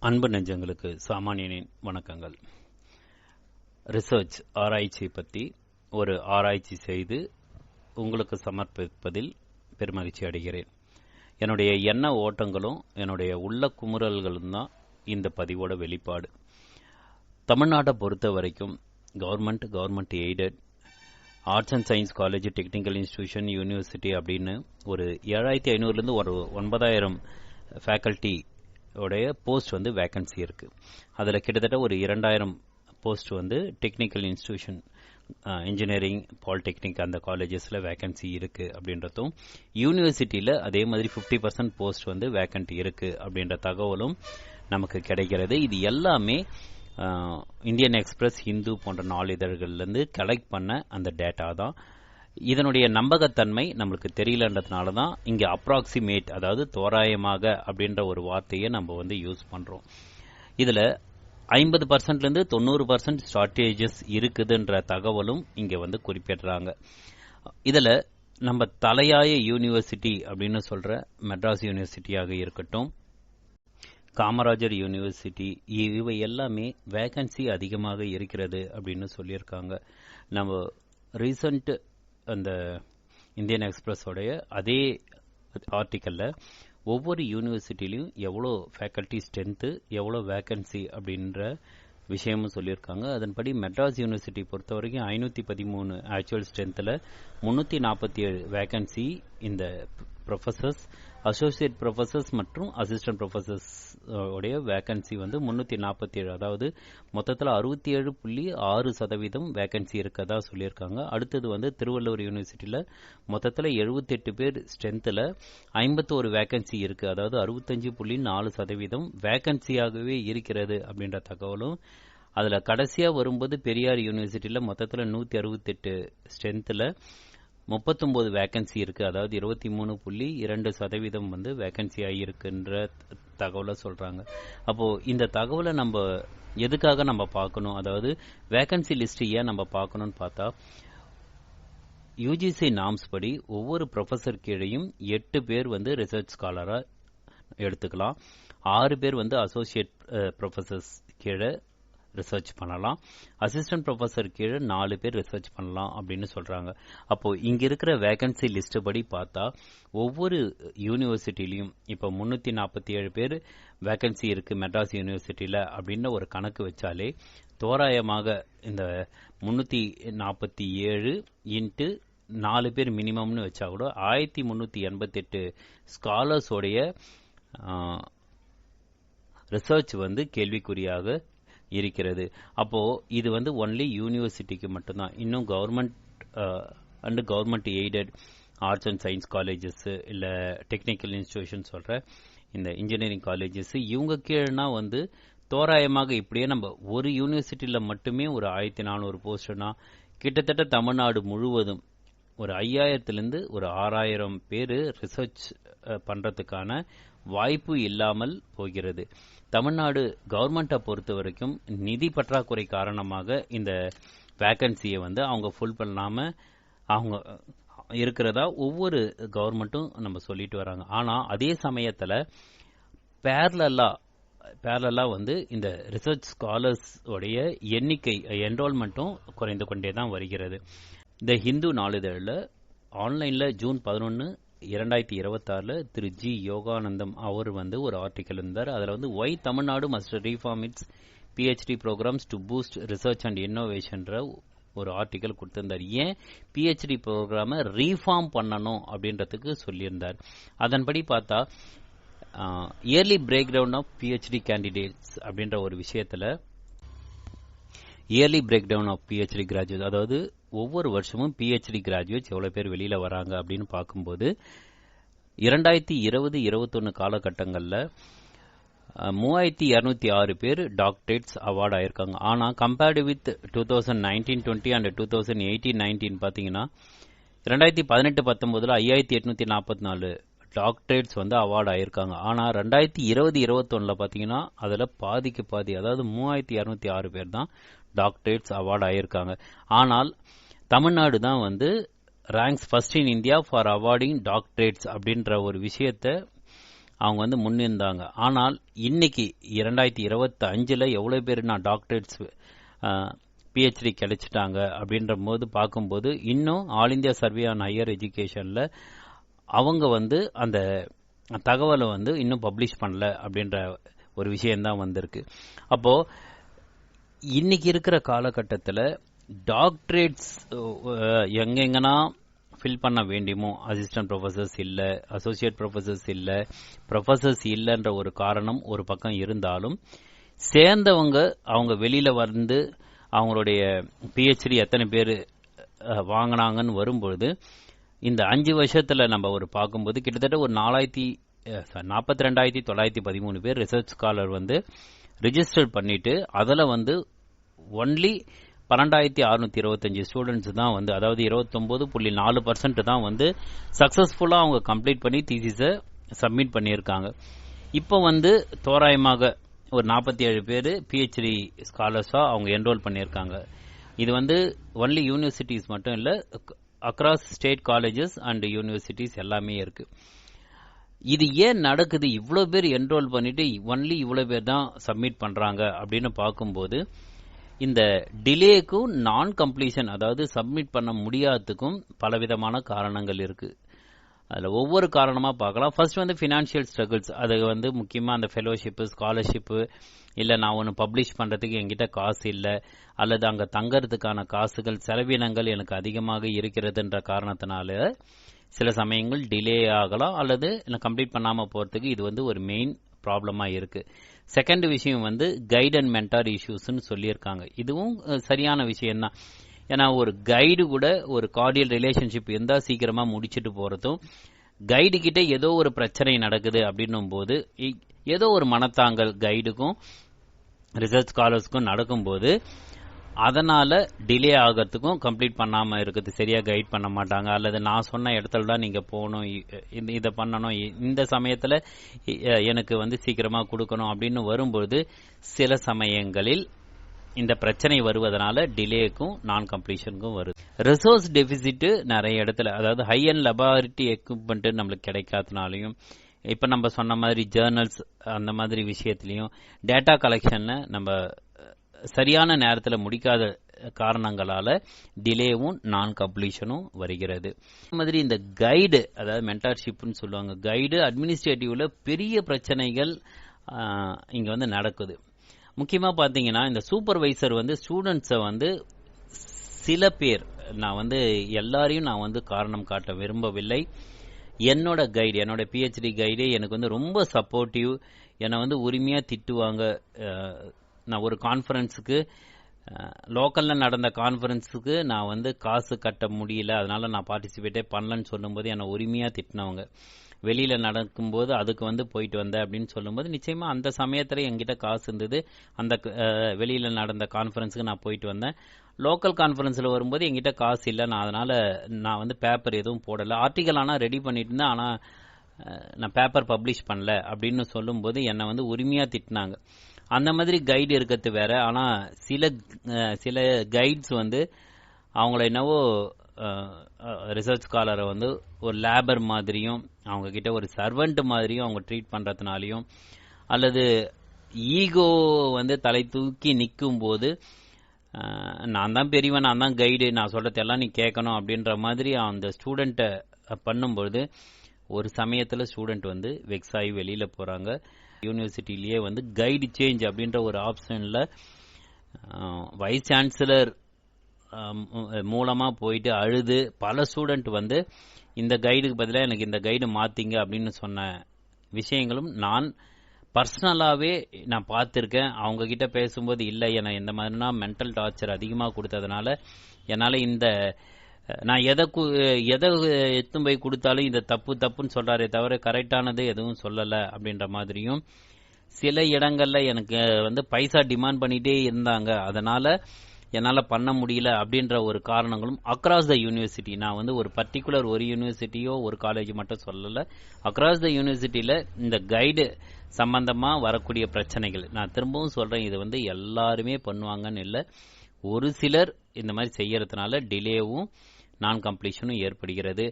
அன்பு நெஞ்சங்களுக்கு சாமானியனின் வணக்கங்கள். ரிசர்ச் ஆராய்ச்சியை பற்றி ஒரு ஆராய்ச்சி செய்து உங்களுக்கு சமர்ப்பிப்பதில் பெருமகிழ்ச்சி அடைகிறேன். என்னுடைய எண்ண ஓட்டங்களும் என்னுடைய உள்ள குமுறல்களும் தான் இந்த பதிவோட வெளிப்பாடு. தமிழ்நாட்டை பொறுத்த வரைக்கும் government aided arts and science college, technical institution, university அப்படின்னு ஒரு 7500 ஒரு 9000 ஃபேக்கல்ட்டி உடைய போஸ்ட் வேகன்சி இருக்கு. அதில் கிட்டத்தட்ட ஒரு 2000 post technical institution, engineering, polytechnic அந்த காலேஜஸில் வேகன்சி இருக்கு அப்படின்றதும், யூனிவர்சிட்டியில் அதே மாதிரி 50% போஸ்ட் வேகன்ட் இருக்கு அப்படின்ற தகவலும் நமக்கு கிடைக்கிறது. இது எல்லாமே இந்தியன் எக்ஸ்பிரஸ், ஹிந்து போன்ற நாளிதழ்கள்லேருந்து கலெக்ட் பண்ண அந்த டேட்டா தான். இதனுடைய நம்பகத்தன்மை நம்மளுக்கு தெரியலன்றதுனால தான் இங்கே அப்ராக்சிமேட், அதாவது தோராயமாக அப்படின்ற ஒரு வார்த்தையை நம்ம யூஸ் பண்ணுறோம். இதில் 50%லேருந்து 90% ஷார்ட்டேஜஸ் இருக்குதுன்ற தகவலும் இங்கே குறிப்பிடுறாங்க. இதில் நம்ம தலையாய யூனிவர்சிட்டி அப்படின்னு சொல்கிற மெட்ராஸ் யூனிவர்சிட்டியாக இருக்கட்டும், காமராஜர் யூனிவர்சிட்டி, இவை எல்லாமே வேகன்சி அதிகமாக இருக்கிறது அப்படின்னு சொல்லியிருக்காங்க. நம்ம ரீசன்ட் அந்த இந்தியன் எக்ஸ்பிரஸோடைய அதே ஆர்டிக்கலில் ஒவ்வொரு யூனிவர்சிட்டிலையும் எவ்வளோ ஃபேக்கல்ட்டி ஸ்ட்ரென்த்து, எவ்வளோ வேக்கன்சி அப்படின்ற விஷயமும் சொல்லியிருக்காங்க. அதன்படி மெட்ராஸ் யூனிவர்சிட்டி பொறுத்த வரைக்கும் 513 ஆக்சுவல் ஸ்ட்ரென்த்தில் 347 வேக்கன்சி இந்த ப்ரொஃபஸர்ஸ், அசோசியேட் ப்ரொஃபஸர்ஸ் மற்றும் அசிஸ்டன்ட் ப்ரொஃபஸர்ஸ் உடைய வேக்கன்சி 347, அதாவது மொத்தத்தில் 67.6% வேக்கன்சி இருக்கதா சொல்லியிருக்காங்க. அடுத்தது திருவள்ளூர் யூனிவர்சிட்டியில் மொத்தத்தில் 78 பேர் ஸ்ட்ரென்த்தில் 51 வேக்கன்சி இருக்கு, அதாவது 65.4% வேக்கன்சியாகவே இருக்கிறது அப்படின்ற தகவலும். அதில் கடைசியாக வரும்போது பெரியார் யூனிவர்சிட்டியில் மொத்தத்தில் 168 ஸ்ட்ரென்த்தில் 39 வேக்கன்சி இருக்கு, அதாவது 23.2% வேக்கன்சி ஆகியிருக்குன்ற தகவலை சொல்றாங்க. அப்போ இந்த தகவலை நம்ம எதுக்காக நம்ம பார்க்கணும், அதாவது வேக்கன்சி லிஸ்ட் ஏன் நம்ம பார்க்கணும்னு பார்த்தா, யூஜிசி நார்ம்ஸ் படி ஒவ்வொரு ப்ரொஃபஸர் கீழையும் 8 பேர் ரிசர்ச் ஸ்காலரா எடுத்துக்கலாம், 6 பேர் அசோசியேட் ப்ரொஃபஸர்ஸ் கீழே ரிசர்ச் பண்ணலாம், அசிஸ்டன்ட் ப்ரொஃபஸர் கீழே 4 பேர் ரிசர்ச் பண்ணலாம் அப்படின்னு சொல்றாங்க. அப்போ இங்க இருக்கிற வேகன்சி லிஸ்ட் படி பார்த்தா ஒவ்வொரு யூனிவர்சிட்டிலையும் இப்போ 347 பேர் வேகன்சி இருக்கு மெட்ராஸ் யூனிவர்சிட்டியில அப்படின்னு ஒரு கணக்கு வச்சாலே, தோராயமாக இந்த 347 இன்ட்டு 4 பேர் மினிமம்னு வச்சா கூட 1388 ஸ்காலர்ஸோடைய ரிசர்ச் கேள்விக்குறியாக இருக்கிறது. அப்போ இது ஒன்லி யூனிவர்சிட்டிக்கு மட்டும்தான். இன்னும் government and government aided arts and science colleges, இல்லை டெக்னிக்கல் இன்ஸ்டிடியூஷன் சொல்ற இந்த இன்ஜினியரிங் காலேஜஸ், இவங்க கீழனா தோராயமாக இப்படியே நம்ம ஒரு யூனிவர்சிட்டியில் மட்டுமே ஒரு 1400 போஸ்ட்னா கிட்டத்தட்ட தமிழ்நாடு முழுவதும் ஒரு 5000லேருந்து ஒரு 6000 பேர் ரிசர்ச் பண்றதுக்கான வாய்ப்பு இல்லாமல் போகிறது. தமிழ்நாடு கவர்மெண்ட்டை பொறுத்த வரைக்கும் நிதி பற்றாக்குறை காரணமாக இந்த வேக்கன்சியை அவங்க ஃபுல் பண்ணாம அவங்க இருக்கிறதா ஒவ்வொரு கவர்மெண்ட்டும் நம்ம சொல்லிட்டு வராங்க. ஆனா அதே சமயத்துல பேரலா இந்த ரிசர்ச் ஸ்காலர்ஸ் உடைய எண்ணிக்கை, என்ரோல்மெண்ட்டும் குறைந்து கொண்டே தான் வருகிறது. இந்த ஹிந்து நாளிதழில் ஆன்லைன்ல ஜூன் 11, 2026 திரு ஜி யோகானந்தம் அவர் ஒரு ஆர்டிக்கல் இருந்தார். அதில் why Tamil Nadu must reform its PhD programs to boost research and இன்னோவேஷன்ற ஒரு ஆர்டிக்கல் கொடுத்திருந்தார். ஏன் PhD ப்ரோக்ராமை ரீஃபார்ம் பண்ணணும் அப்படின்றதுக்கு சொல்லியிருந்தார். அதன்படி பார்த்தா early break down of PhD candidates அப்படின்ற ஒரு விஷயத்துல, early break down of PhD graduate, அதாவது ஒவ்வொரு வருஷமும் PhD கிராஜுவேட்ஸ் எவ்வளவு பேர் வெளியில வராங்க அப்படின்னு பார்க்கும்போது 2020-21 காலகட்டங்களில் 3206 பேர் டாக்டரேட்ஸ் அவார்டு ஆயிருக்காங்க. ஆனா கம்பேர்டு வித் 2019-20 அண்ட் 2018-19 பாத்தீங்கன்னா 2018-19 5844 டாக்டரேட்ஸ் அவார்டு ஆயிருக்காங்க. ஆனா 2020-21 பாத்தீங்கன்னா அதுல பாதிக்கு பாதி, அதாவது 3206 பேர் தான் டாக்டரேட்ஸ் அவார்டு ஆயிருக்காங்க. ஆனால் தமிழ்நாடு தான் ranks first in India for awarding doctorates அப்படின்ற ஒரு விஷயத்தை அவங்க வந்து முன்னிருந்தாங்க. ஆனால் இன்னைக்கு 2025 எவ்வளோ பேர் நான் டாக்டரேட்ஸ் பிஹெச்டி கிடைச்சிட்டாங்க அப்படின்ற போது பார்க்கும்போது இன்னும் all India survey on higher எஜுகேஷனில் அவங்க வந்து அந்த தகவலை வந்து இன்னும் பப்ளிஷ் பண்ணல அப்படின்ற ஒரு விஷயம்தான் வந்திருக்கு. அப்போது இன்னைக்கு இருக்கிற காலகட்டத்தில் டாக்டரேட்ஸ் எங்கெங்கன்னா ஃபில் பண்ண வேண்டியமோ அசிஸ்டன்ட் ப்ரொஃபஸர்ஸ் இல்லை, அசோசியேட் ப்ரொஃபஸர்ஸ் இல்லை, ப்ரொஃபஸர்ஸ் இல்லைன்ற ஒரு காரணம் ஒரு பக்கம் இருந்தாலும் சேர்ந்தவங்க அவங்க வெளியில் வந்து அவங்களுடைய பிஹெச்டி எத்தனை பேர் வாங்கினாங்கன்னு வரும்பொழுது இந்த 5 வருஷத்தில் நம்ம ஒரு பார்க்கும்போது கிட்டத்தட்ட ஒரு 42,913 பேர் ரிசர்ச் ஸ்காலர் வந்து ரிஜிஸ்டர் பண்ணிட்டு அதில் வந்து ஒன்லி 12,625 ஸ்டூடெண்ட்ஸ் தான் வந்து, அதாவது 29.4% தான் வந்து சக்ஸஸ்ஃபுல்லாக அவங்க கம்ப்ளீட் பண்ணி தீசிஸை சப்மிட் பண்ணியிருக்காங்க. இப்போ வந்து தோராயமாக ஒரு 47 பேர் பிஹெச்டி ஸ்காலர்ஸாக அவங்க என்ரோல் பண்ணியிருக்காங்க. இது வந்து ஒன்லி யூனிவர்சிட்டிஸ் மட்டும் இல்லை, across state colleges and universities எல்லாமே இருக்கு. இது ஏன் நடக்குது? இவ்வளோ பேர் என்ரோல் பண்ணிட்டு ஒன்லி இவ்வளோ பேர் தான் சப்மிட் பண்ணுறாங்க அப்படின்னு பார்க்கும்போது இந்த டிலேக்கும் நான் கம்ப்ளீஷன், அதாவது சப்மிட் பண்ண முடியாததுக்கும் பலவிதமான காரணங்கள் இருக்கு. அதில் ஒவ்வொரு காரணமாக பார்க்கலாம். ஃபர்ஸ்ட் வந்து ஃபினான்ஷியல் ஸ்ட்ரகிள்ஸ். அது வந்து முக்கியமாக அந்த ஃபெலோஷிப்பு, ஸ்காலர்ஷிப்பு, இல்லை நான் ஒன்று பப்ளிஷ் பண்ணுறதுக்கு என்கிட்ட காசு இல்லை, அல்லது அங்கே தங்கறதுக்கான காசுகள் செலவினங்கள் எனக்கு அதிகமாக இருக்கிறதுன்ற காரணத்தினால சில சமயங்கள் டிலே ஆகலாம், அல்லது கம்ப்ளீட் பண்ணாமல் போகிறதுக்கு இது வந்து ஒரு மெயின் ப்ராப்ளமாக இருக்குது. செகண்ட் விஷயம் வந்து கைட் அண்ட் மென்டார் இஷ்யூஸ்ன்னு சொல்லியிருக்காங்க. இதுவும் சரியான விஷயம்தான். ஏன்னா ஒரு கைடு கூட ஒரு கார்டியல் ரிலேஷன்ஷிப் இருந்தால் சீக்கிரமாக முடிச்சுட்டு போகிறதும், கைடு கிட்ட ஏதோ ஒரு பிரச்சனை நடக்குது அப்படின்னும் போது ஏதோ ஒரு மனத்தாங்கல் கைடுக்கும் ரிசர்ச் ஸ்காலர்ஸ்க்கும் நடக்கும்போது அதனால் டிலே ஆகிறதுக்கும், கம்ப்ளீட் பண்ணாமல் இருக்கிறது, சரியாக கைட் பண்ண மாட்டாங்க, அல்லது நான் சொன்ன இடத்துல தான் நீங்கள் போகணும், இதை பண்ணணும், இந்த சமயத்தில் எனக்கு வந்து சீக்கிரமாக கொடுக்கணும் அப்படின்னு வரும்போது சில சமயங்களில் இந்த பிரச்சனை வருவதனால டிலேக்கும் நான் கம்ப்ளீஷனுக்கும் வருது. ரிசோர்ஸ் டெபிசிட்டு நிறைய இடத்துல, அதாவது ஹை அண்ட் லெபார்டரி எக்யூப்மெண்ட் நம்மளுக்கு கிடைக்காதனாலையும், இப்போ நம்ம சொன்ன மாதிரி ஜேர்னல்ஸ் அந்த மாதிரி விஷயத்துலையும் டேட்டா கலெக்ஷனில் நம்ம சரியான நேரத்தில் முடிக்காத காரணங்களால டிலேவும் நான் கம்ப்ளீஷனும் வருகிறது. மாதிரி இந்த கைடு, அதாவது மென்டார்ஷிப்னு சொல்லுவாங்க, கைடு அட்மினிஸ்ட்ரேட்டிவ்ல பெரிய பிரச்சனைகள் இங்கே வந்து நடக்குது. முக்கியமாக பார்த்தீங்கன்னா இந்த சூப்பர்வைசர் வந்து ஸ்டூடெண்ட்ஸை வந்து சில பேர், நான் வந்து எல்லாரையும் நான் வந்து காரணம் காட்ட விரும்பவில்லை, என்னோட கைடு, என்னோட பிஹெச்டி கைடே எனக்கு வந்து ரொம்ப சப்போர்ட்டிவ், என்னை வந்து உரிமையாக திட்டுவாங்க. நான் ஒரு கான்ஃபரன்ஸுக்கு, லோக்கலில் நடந்த கான்ஃபரன்ஸுக்கு நான் வந்து காசு கட்ட முடியல, அதனால் நான் பார்ட்டிசிபேட்டே பண்ணலன்னு சொல்லும்போது என்னை உரிமையாக திட்டினவங்க. வெளியில் நடக்கும்போது அதுக்கு வந்து போயிட்டு வந்தேன் அப்படின்னு சொல்லும்போது நிச்சயமாக அந்த சமயத்தில் என்கிட்ட காசு இருந்தது, அந்த வெளியில் நடந்த கான்ஃபரன்ஸுக்கு நான் போயிட்டு வந்தேன். லோக்கல் கான்ஃபரன்ஸில் வரும்போது என்கிட்ட காசு இல்லை, அதனால் நான் வந்து பேப்பர் எதுவும் போடலை, ஆர்டிக்கல் ஆனால் ரெடி பண்ணிட்டு இருந்தேன், ஆனால் நான் பேப்பர் பப்ளிஷ் பண்ணல அப்படின்னு சொல்லும்போது என்னை வந்து உரிமையாக திட்டினாங்க. அந்த மாதிரி கைடு இருக்கிறது வேற. ஆனால் சில கைட்ஸ் வந்து அவங்கள என்னவோ ரிசர்ச் ஸ்காலரை வந்து ஒரு லேபர் மாதிரியும், அவங்க கிட்ட ஒரு சர்வெண்ட் மாதிரியும் அவங்க ட்ரீட் பண்ணுறதுனாலையும், அல்லது ஈகோ வந்து தலை தூக்கி நிற்கும் போது நான் தான் பெரியவன், நான் தான் கைடு, நான் சொல்கிறதெல்லாம் நீ கேட்கணும் அப்படின்ற மாதிரி அந்த ஸ்டூடெண்ட்டை பண்ணும்பொழுது ஒரு சமயத்தில் ஸ்டூடெண்ட் வந்து வெக்ஸ் ஆகி வெளியில் போகிறாங்க. யூனிவர்சிட்டிலேயே வந்து கைடு சேஞ்ச் அப்படின்ற ஒரு ஆப்ஷனில் வைஸ் சான்சலர் மூலமாக போயிட்டு அழுது பல ஸ்டூடெண்ட் வந்து இந்த கைடுக்கு பதிலாக எனக்கு இந்த கைடு மாற்றிங்க அப்படின்னு சொன்ன விஷயங்களும் நான் பர்சனலாகவே நான் பார்த்துருக்கேன். அவங்கக்கிட்ட பேசும்போது இல்லை, என்னை இந்த மாதிரினா மென்டல் டார்ச்சர் அதிகமாக கொடுத்ததுனால என்னால் நான் எதை எடுத்து போய் கொடுத்தாலும் இந்த தப்புன்னு சொல்கிறாரே தவிர கரெக்டானது எதுவும் சொல்லலை அப்படின்ற மாதிரியும், சில இடங்களில் எனக்கு வந்து பைசா டிமாண்ட் பண்ணிகிட்டே இருந்தாங்க, அதனால் என்னால் பண்ண முடியல அப்படின்ற ஒரு காரணங்களும் அக்ராஸ் த யூனிவர்சிட்டி, நான் வந்து ஒரு பர்டிகுலர் ஒரு யூனிவர்சிட்டியோ ஒரு காலேஜ் மட்டும் சொல்லலை, அக்ராஸ் த யூனிவர்சிட்டியில் இந்த கைடு சம்பந்தமாக வரக்கூடிய பிரச்சனைகள், நான் திரும்பவும் சொல்கிறேன், இது வந்து எல்லாருமே பண்ணுவாங்கன்னு இல்லை, ஒரு சிலர் இந்த மாதிரி செய்யறதுனால டிலேவும் நான் கம்ப்ளீஷனும் ஏற்படுகிறது.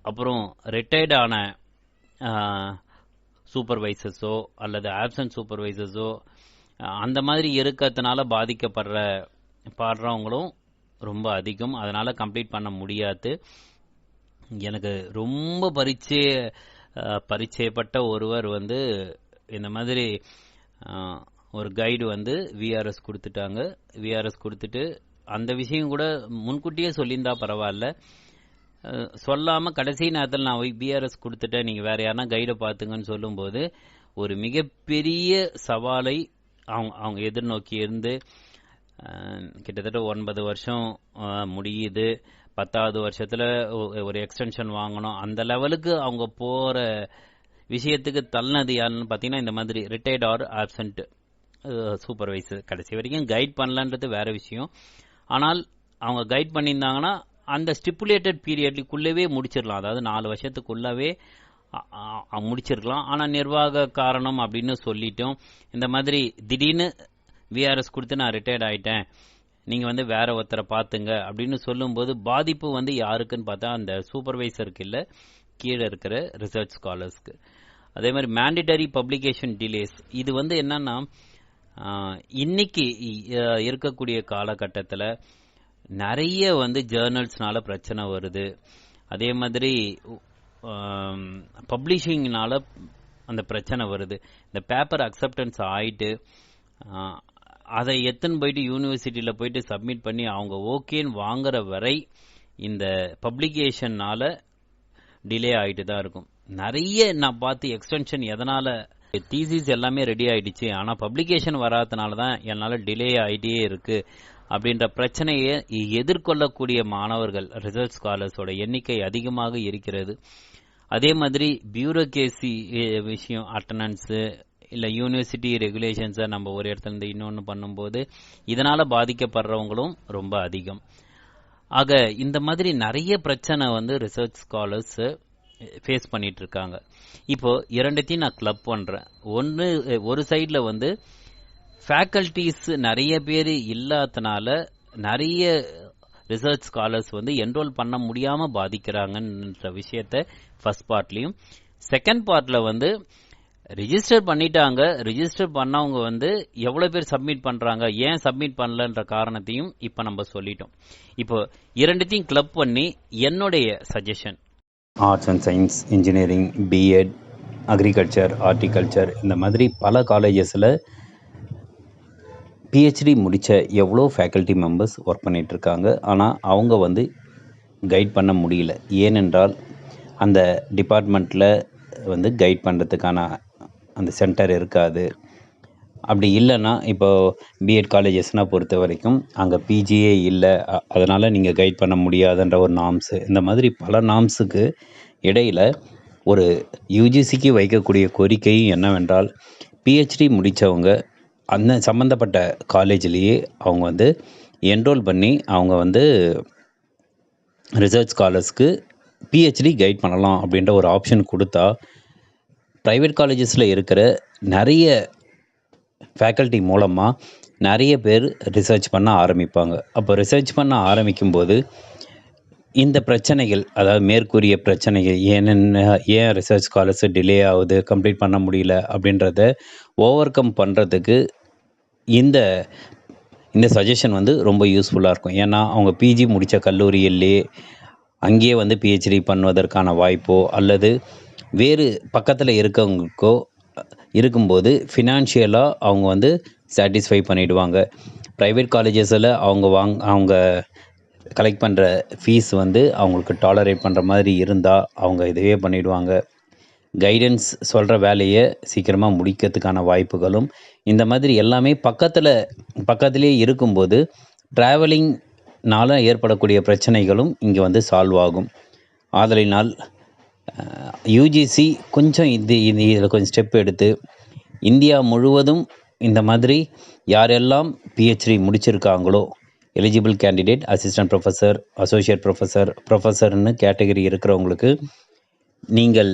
அப்புறம் ரிட்டையர்டான சூப்பர்வைசர்ஸோ அல்லது ஆப்சன்ட் சூப்பர்வைசர்ஸோ அந்த மாதிரி இருக்கிறதுனால பாடுறவங்களும் ரொம்ப அதிகம். அதனால் கம்ப்ளீட் பண்ண முடியாது. எனக்கு ரொம்ப பரிச்சயப்பட்ட ஒருவர் இந்த மாதிரி ஒரு கைடு விஆர்எஸ் கொடுத்துட்டாங்க. விஆர்எஸ் கொடுத்துட்டு அந்த விஷயம் கூட முன்கூட்டியே சொல்லியிருந்தா பரவாயில்ல, சொல்லாமல் கடைசி நேரத்தில் நான் விஆர்எஸ் கொடுத்துட்டேன், நீங்கள் வேறு யாருன்னா கைடை பார்த்துங்கன்னு சொல்லும்போது ஒரு மிகப்பெரிய சவாலை அவங்க எதிர்நோக்கி இருந்து கிட்டத்தட்ட 9 வருஷம் முடியுது. 10வது வருஷத்தில் ஒரு எக்ஸ்டென்ஷன் வாங்கணும். அந்த லெவலுக்கு அவங்க போகிற விஷயத்துக்கு தள்ளினது யாருன்னு பார்த்தீங்கன்னா இந்த மாதிரி ரிட்டையர்ட் ஆர் ஆப்சண்ட் சூப்பர்வைசர். கடைசி வரைக்கும் கைட் பண்ணலன்றது வேற விஷயம். ஆனால் அவங்க கைட் பண்ணியிருந்தாங்கன்னா அந்த ஸ்டிப்புலேட்டட் பீரியட்க்குள்ளவே முடிச்சிடலாம். அதாவது 4 வருஷத்துக்குள்ளவே முடிச்சிருக்கலாம். ஆனால் நிர்வாக காரணம் அப்படின்னு சொல்லிட்டோம். இந்த மாதிரி திடீர்னு விஆர்எஸ் கொடுத்து நான் ரிட்டையர்ட் ஆகிட்டேன், நீங்கள் வேற ஒருத்தரை பார்த்துங்க அப்படின்னு சொல்லும்போது பாதிப்பு யாருக்குன்னு பார்த்தா அந்த சூப்பர்வைசருக்கு இல்லை, கீழே இருக்கிற ரிசர்ச் ஸ்காலர்ஸ்க்கு. அதே மாதிரி மேண்டிட்டரி பப்ளிகேஷன் டிலேஸ். இது என்னன்னா இன்னைக்கு இருக்கக்கூடிய காலகட்டத்தில் நிறைய ஜேர்னல்ஸ்னால பிரச்சனை வருது. அதே மாதிரி பப்ளிஷிங்னால அந்த பிரச்சனை வருது. இந்த பேப்பர் அக்செப்டன்ஸ் ஆயிட்டு அதை எத்தனை போயிட்டு யூனிவர்சிட்டியில் போயிட்டு சப்மிட் பண்ணி அவங்க ஓகேன்னு வாங்குற வரை இந்த பப்ளிகேஷன்னால டிலே ஆகிட்டு தான் இருக்கும். நிறைய நான் பார்த்து எக்ஸ்டென்ஷன் எதனால, தீசிஸ் எல்லாமே ரெடி ஆயிடுச்சு, ஆனால் பப்ளிகேஷன் வராதனால தான் என்னால் டிலே ஆகிட்டே இருக்கு அப்படின்ற பிரச்சனையை எதிர்கொள்ளக்கூடிய மாணவர்கள் ரிசர்ச் ஸ்காலர்ஸோட எண்ணிக்கை அதிகமாக இருக்கிறது. அதே மாதிரி பியூரோக்ரேசி விஷயம், அட்டண்டன்ஸு இல்லை யூனிவர்சிட்டி ரெகுலேஷன்ஸை நம்ம ஒரு இடத்துல இருந்து இன்னொன்று பண்ணும்போது இதனால் பாதிக்கப்படுறவங்களும் ரொம்ப அதிகம். ஆக இந்த மாதிரி நிறைய பிரச்சனை ரிசர்ச் ஸ்காலர்ஸ் ஃபேஸ் பண்ணிட்டு இருக்காங்க. இப்போ இரண்டுத்தையும் நான் கிளப் பண்ணுறேன். ஒரு சைடில் ஃபேக்கல்டிஸ் நிறைய பேர் இல்லாதனால நிறைய ரிசர்ச் ஸ்காலர்ஸ் என்ரோல் பண்ண முடியாமல் பாதிக்கிறாங்கன்ற விஷயத்த ஃபர்ஸ்ட் பார்ட்லையும், செகண்ட் பார்ட்டில் ரிஜிஸ்டர் பண்ணிட்டாங்க, ரிஜிஸ்டர் பண்ணவங்க எவ்வளோ பேர் சப்மிட் பண்ணுறாங்க, ஏன் சப்மிட் பண்ணலன்ற காரணத்தையும் இப்போ நம்ம சொல்லிட்டோம். இப்போ இரண்டுத்தையும் கிளப் பண்ணி என்னுடைய suggestion, arts and science, engineering, BEd, agriculture, horticulture, இந்த மாதிரி பல காலேஜஸில் பிஹெச்டி முடித்த எவ்வளோ ஃபேக்கல்ட்டி மெம்பர்ஸ் ஒர்க் பண்ணிகிட்ருக்காங்க. ஆனால் அவங்க கைட் பண்ண முடியல. ஏனென்றால் அந்த டிபார்ட்மெண்ட்டில் கைட் பண்ணுறதுக்கான அந்த சென்டர் இருக்காது. அப்படி இல்லைன்னா இப்போ பிஎட் காலேஜஸ்னால் பொறுத்த வரைக்கும் அங்கே பிஜியே இல்லை, அதனால் நீங்கள் கைட் பண்ண முடியாதுன்ற ஒரு நார்ம்ஸு, இந்த மாதிரி பல நார்ம்ஸுக்கு இடையில் ஒரு யூஜிசிக்கு வைக்கக்கூடிய கோரிக்கையும் என்னவென்றால் பிஹெச்டி முடித்தவங்க அந்த சம்மந்தப்பட்ட காலேஜ்லேயே அவங்க என்ரோல் பண்ணி அவங்க ரிசர்ச் ஸ்காலர்ஸ்க்கு பிஹெச்டி கைட் பண்ணலாம் அப்படின்ற ஒரு ஆப்ஷன் கொடுத்தா ப்ரைவேட் காலேஜஸில் இருக்கிற நிறைய ஃபேக்கல்ட்டி மூலமாக நிறைய பேர் ரிசர்ச் பண்ண ஆரம்பிப்பாங்க. அப்போ ரிசர்ச் பண்ண ஆரம்பிக்கும்போது இந்த பிரச்சனைகள், அதாவது மேற்கூறிய பிரச்சனைகள், ஏன் ரிசர்ச் ஸ்காலர்ஸ் டிலே ஆகுது, கம்ப்ளீட் பண்ண முடியல அப்படின்றத ஓவர் கம் பண்ணுறதுக்கு இந்த சஜஷன் ரொம்ப யூஸ்ஃபுல்லாக இருக்கும். ஏன்னா அவங்க பிஜி முடித்த கல்லூரியிலே அங்கேயே பிஹெச்டி பண்ணுவதற்கான வாய்ப்போ அல்லது வேறு பக்கத்தில் இருக்கவங்களுக்கோ இருக்கும்போது ஃபினான்ஷியலாக அவங்க சாட்டிஸ்ஃபை பண்ணிவிடுவாங்க. ப்ரைவேட் காலேஜஸில் அவங்க கலெக்ட் பண்ணுற ஃபீஸ் அவங்களுக்கு டாலரேட் பண்ணுற மாதிரி இருந்தால் அவங்க இதுவே பண்ணிவிடுவாங்க. கைடன்ஸ் சொல்கிற வேலையை சீக்கிரமாக முடிக்கிறதுக்கான வாய்ப்புகளும் இந்த மாதிரி எல்லாமே பக்கத்திலே இருக்கும்போது ட்ராவலிங்னால் ஏற்படக்கூடிய பிரச்சனைகளும் இங்கே சால்வ் ஆகும். ஆதலினால் யூஜிசி கொஞ்சம் இதில் கொஞ்சம் ஸ்டெப் எடுத்து இந்தியா முழுவதும் இந்த மாதிரி யாரெல்லாம் பிஹெச்டி முடிச்சிருக்காங்களோ eligible candidate, assistant professor, associate ப்ரொஃபஸர்னு கேட்டகரி இருக்கிறவங்களுக்கு நீங்கள்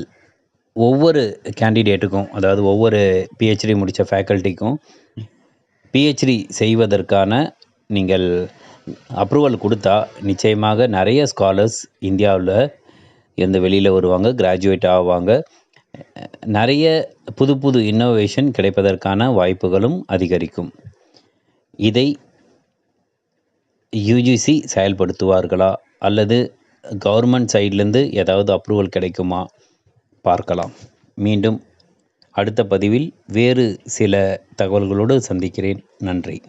ஒவ்வொரு கேண்டிடேட்டுக்கும், அதாவது ஒவ்வொரு பிஹெச்டி முடித்த ஃபேக்கல்ட்டிக்கும் பிஹெச்டி செய்வதற்கான நீங்கள் அப்ரூவல் கொடுத்தா நிச்சயமாக நிறைய ஸ்காலர்ஸ் இந்தியாவில் இருந்து வெளியில் வருவாங்க, கிராஜுவேட் ஆவாங்க. நிறைய புது புது இன்னோவேஷன் கிடைப்பதற்கான வாய்ப்புகளும் அதிகரிக்கும். இதை யுஜிசி செயல்படுத்துவார்களா அல்லது கவர்மெண்ட் சைட்லேருந்து ஏதாவது அப்ரூவல் கிடைக்குமா பார்க்கலாம். மீண்டும் அடுத்த பதிவில் வேறு சில தகவல்களோடு சந்திக்கிறேன். நன்றி.